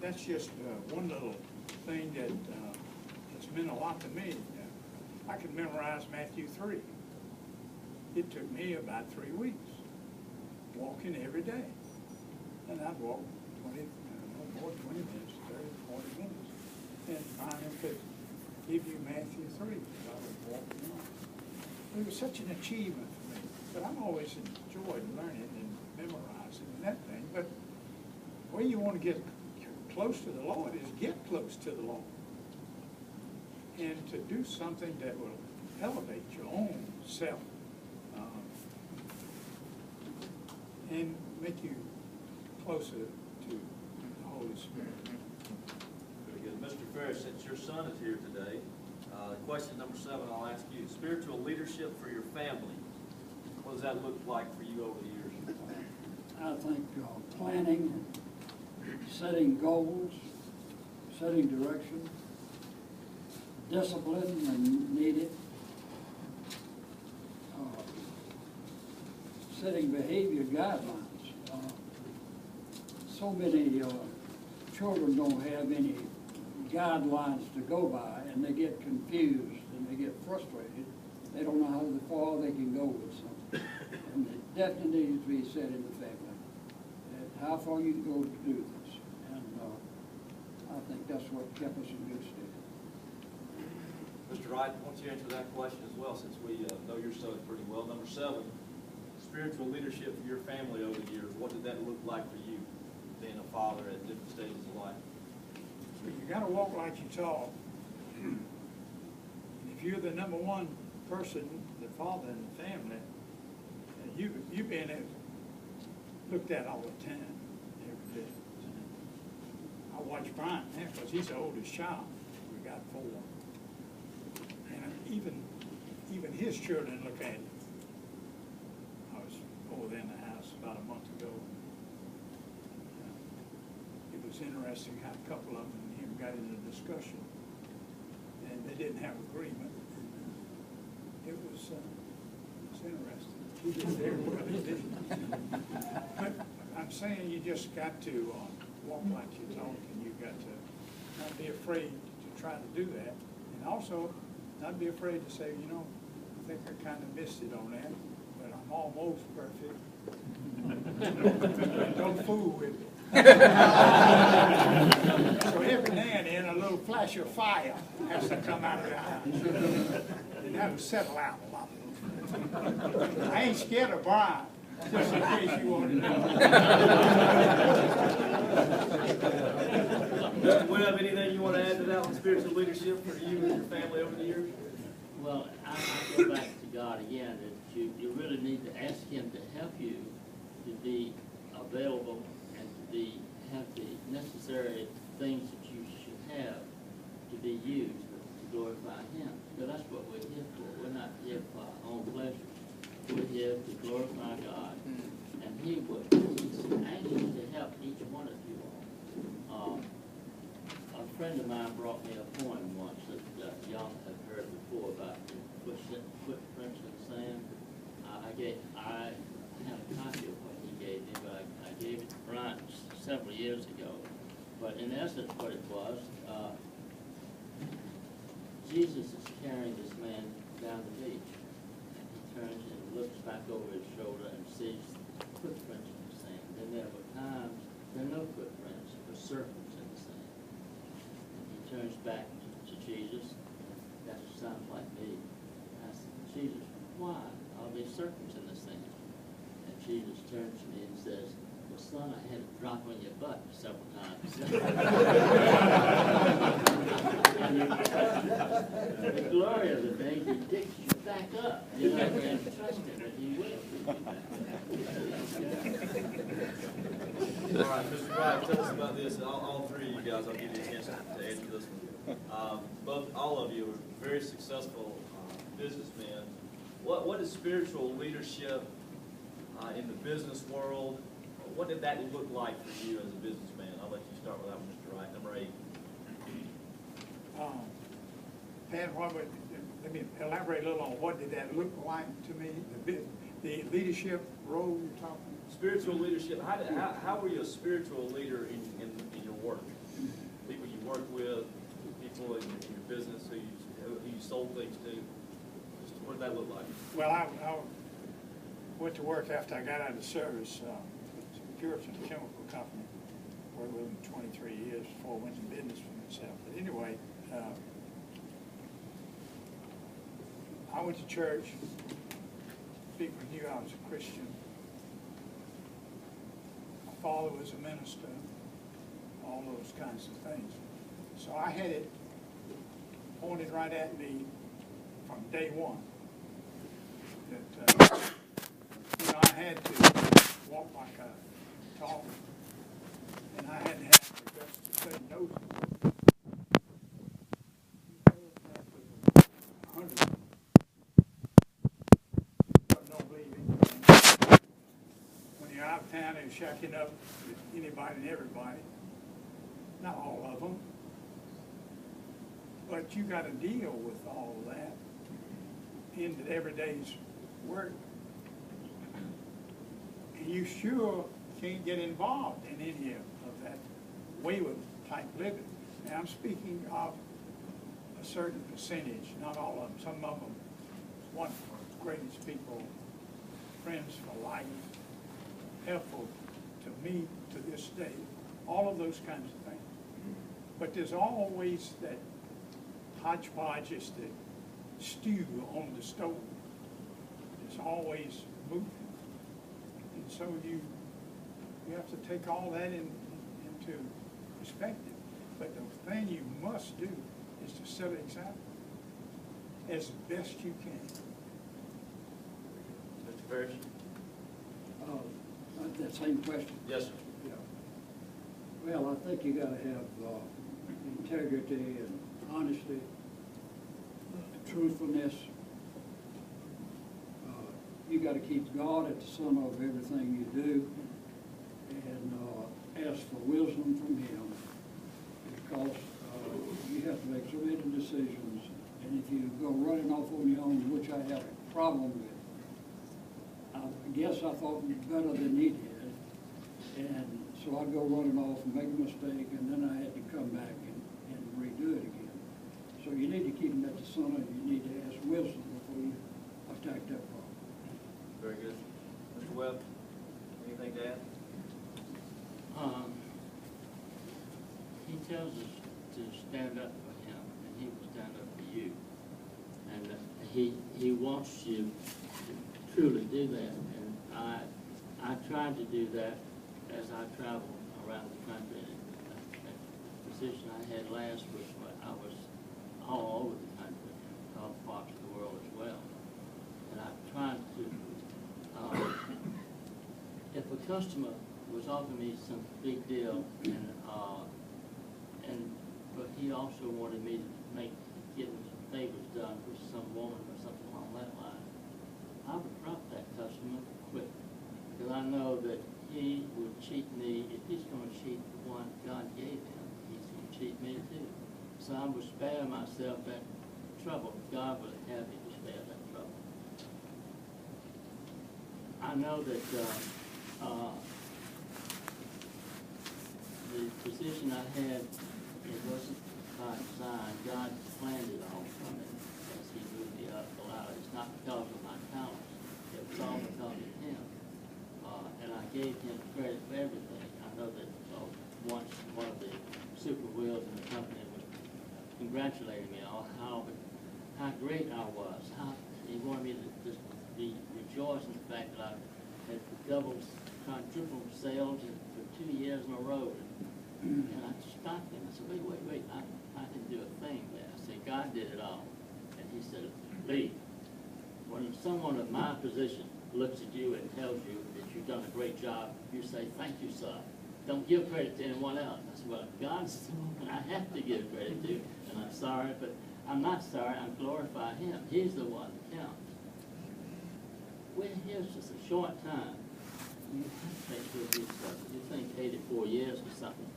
that's just one little thing that has meant a lot to me. I could memorize Matthew 3. It took me about 3 weeks, walking every day. And I'd walk 20, no more than 20 minutes, 30, 40 minutes. And finally could give you Matthew 3. I was walking on. It was such an achievement for me. But I've always enjoyed learning and memorizing and that thing. But the way you want to get close to the Lord is get close to the Lord. And to do something that will elevate your own self and make you closer to the Holy Spirit. Very good. Mr. Ferris, since your son is here today, question number 7 I'll ask you. Spiritual leadership for your family. What does that look like for you over the years? I think planning, setting goals, setting direction, discipline when needed, setting behavior guidelines. So many children don't have any guidelines to go by, and they get confused and they get frustrated. They don't know how far they can go with something. And it definitely needs to be said in the family, that how far you can go to do this. And I think that's what kept us in good stead. Mr. Wright, why don't you answer that question as well, since we know your son pretty well. Number 7, spiritual leadership for your family over the years. What did that look like for you, being a father at different stages of life? So you got to walk like you talk. And if you're the number one person, the father in the family, you've been looked at all the time, every day. I watch Brian now because he's the oldest child. We got 4. And even his children look at him. I was over there in the house about a month ago. It was interesting how a couple of them and him got in a discussion, and they didn't have agreement. It was interesting. He did very well. He didn't. But I'm saying you just got to walk like you talk, and you got to not be afraid to try to do that, and also not be afraid to say, you know, I think I kind of missed it on that, but I'm almost perfect. Don't fool with me. So every now and then a little flash of fire has to come out of the eyes, and that will settle out a lot. I ain't scared of Brian, just in case you want to know. Mr. Webb, anything you want to add to that on spiritual leadership for you and your family over the years? Well, I go back to God again, that you really need to ask Him to help you to be available and to have the necessary things that you should have to be used to glorify Him. Because that's what we're here for. We're not here for our own pleasure. We're here to glorify God. And He's anxious to help each one of you all. A friend of mine brought me a poem once that y'all have heard before about the footprints in the sand. I have a copy of what he gave me, but I gave it to Brian several years ago. But in essence, what it was, Jesus is carrying this man down the beach, and he turns and looks back over his shoulder and sees footprints in the sand. Then there were times there are no footprints, but serpents in the sand. And he turns back to Jesus. That sounds like me. I said, Jesus, why are there serpents in the sand? And Jesus turns to me and says, well, son, I had a drop on your butt several times. And the glory of the thing, he digs you back up. You know, and trust him that he will. All right, Mr. Wright, tell us about this. All 3 of you guys, I'll give you a chance to answer this one. All of you are very successful businessmen. What is spiritual leadership in the business world? What did that look like for you as a businessman? I'll let you start with that one, Mr. Wright. Number 8. Pat, let me elaborate a little on what did that look like to me, the leadership role you're talking about? Spiritual leadership. How were you a spiritual leader in your work? work with, people in your business who you sold things to? Just what did that look like? Well, I went to work after I got out of service, Puritan Chemical Company, worked with them 23 years before I went to business for myself. But anyway, I went to church. People knew I was a Christian. My father was a minister, all those kinds of things. So I had it pointed right at me from day one that I had to walk like a talk, and I had to have the guts to say no. Don't believe anything. When you're out of town and shacking up with anybody and everybody, not all of them, but you got to deal with all of that in the everyday's work. And you sure can't get involved in any of that wayward type living. And I'm speaking of a certain percentage, not all of them. Some of them, wonderful, greatest people, friends for life, helpful to me to this day, all of those kinds of things. But there's always that hodgepodge, is the stew on the stove. It's always moving. And so you have to take all that into perspective. But the thing you must do is to set an example as best you can. Mr. Parrish? That same question. Yes, sir. Yeah. Well, I think you gotta have integrity and honesty, truthfulness. You gotta keep God at the center of everything you do, and ask for wisdom from Him, because you have to make so many decisions, and if you go running off on your own, which I have a problem with, I guess I thought better than he did, and so I'd go running off and make a mistake, and then I had to come back and redo it again. So you need to keep him at the center, and you need to ask wisdom before you attack that problem. Very good. Mr. Webb, anything to add? He tells us to stand up for him, and he will stand up for you. And he wants you to truly do that. And I tried to do that as I traveled around the country. The position I had last was I was all over the country, in other parts of the world as well. And I tried to, if a customer was offering me some big deal, but he also wanted me to get some favors done with some woman or something along that line, I would drop that customer quick, because I know that he would cheat me. If he's going to cheat the one God gave him, he's going to cheat me too. So I would spare myself that trouble. God would have me to spare that trouble. I know that the position I had, it wasn't by design. God planned it all for me as He moved me up the ladder. It's not because of my talents. It was all because of Him. And I gave Him credit for everything. I know that once one of the super wheels in the company was congratulating me on how great I was. How he wanted me to just be rejoicing in the fact that I had doubled, quadrupled sales for 2 years in a row. And I stopped him. I said, wait, I can do a thing there. I said, God did it all. And he said, Lee, when someone of my position looks at you and tells you that you've done a great job, you say, thank you, sir. Don't give credit to anyone else. I said, well, God's the one I have to give credit to. And I'm sorry, but I'm not sorry. I'm glorifying Him. He's the one that counts. We're here just a short time. You have to take care of yourself. You think 84 years or something.